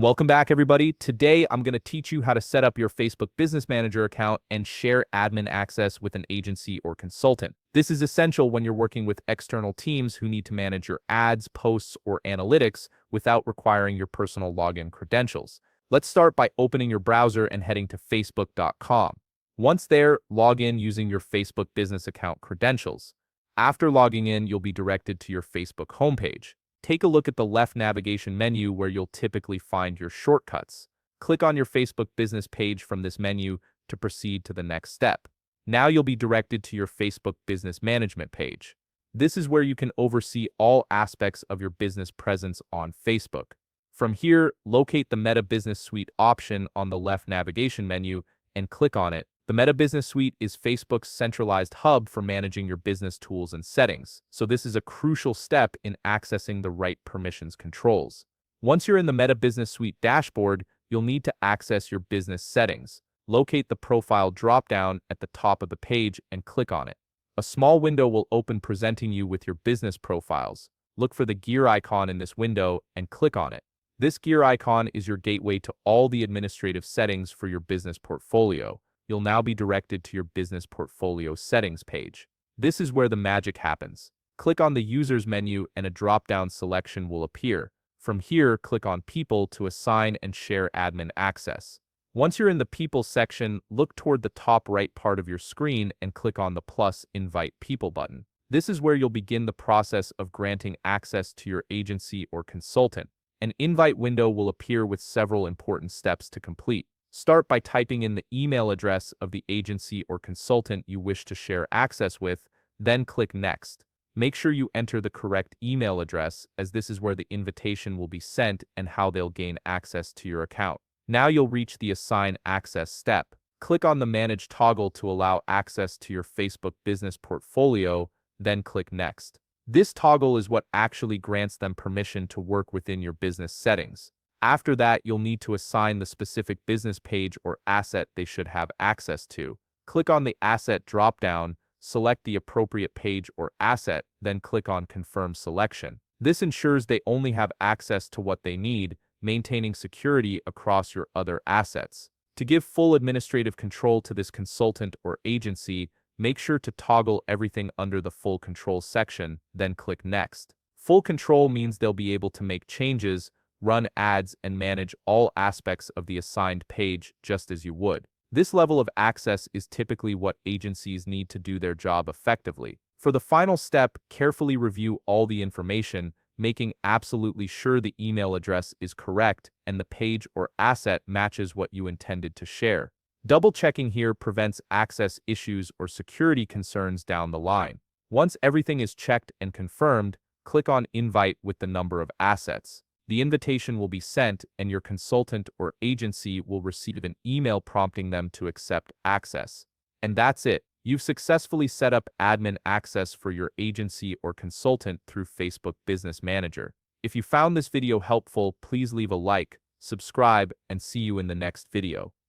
Welcome back, everybody. Today, I'm going to teach you how to set up your Facebook Business Manager account and share admin access with an agency or consultant. This is essential when you're working with external teams who need to manage your ads, posts, or analytics without requiring your personal login credentials. Let's start by opening your browser and heading to facebook.com. Once there, log in using your Facebook business account credentials. After logging in, you'll be directed to your Facebook homepage. Take a look at the left navigation menu where you'll typically find your shortcuts. Click on your Facebook business page from this menu to proceed to the next step. Now you'll be directed to your Facebook business management page. This is where you can oversee all aspects of your business presence on Facebook. From here, locate the Meta Business Suite option on the left navigation menu and click on it. The Meta Business Suite is Facebook's centralized hub for managing your business tools and settings, so this is a crucial step in accessing the right permissions controls. Once you're in the Meta Business Suite dashboard, you'll need to access your business settings. Locate the profile dropdown at the top of the page and click on it. A small window will open presenting you with your business profiles. Look for the gear icon in this window and click on it. This gear icon is your gateway to all the administrative settings for your business portfolio. You'll now be directed to your business portfolio settings page. This is where the magic happens. Click on the Users menu and a drop-down selection will appear. From here, click on People to assign and share admin access. Once you're in the People section, look toward the top right part of your screen and click on the plus Invite People button. This is where you'll begin the process of granting access to your agency or consultant. An invite window will appear with several important steps to complete. Start by typing in the email address of the agency or consultant you wish to share access with, then click Next. Make sure you enter the correct email address, as this is where the invitation will be sent and how they'll gain access to your account. Now you'll reach the Assign Access step. Click on the Manage toggle to allow access to your Facebook business portfolio, then click Next. This toggle is what actually grants them permission to work within your business settings. After that, you'll need to assign the specific business page or asset they should have access to. Click on the Asset dropdown, select the appropriate page or asset, then click on Confirm Selection. This ensures they only have access to what they need, maintaining security across your other assets. To give full administrative control to this consultant or agency, make sure to toggle everything under the Full Control section, then click Next. Full control means they'll be able to make changes, run ads, and manage all aspects of the assigned page just as you would. This level of access is typically what agencies need to do their job effectively. For the final step, carefully review all the information, making absolutely sure the email address is correct and the page or asset matches what you intended to share. Double-checking here prevents access issues or security concerns down the line. Once everything is checked and confirmed, click on Invite with the number of assets. The invitation will be sent, and your consultant or agency will receive an email prompting them to accept access. And that's it. You've successfully set up admin access for your agency or consultant through Facebook Business Manager. If you found this video helpful, please leave a like, subscribe, and see you in the next video.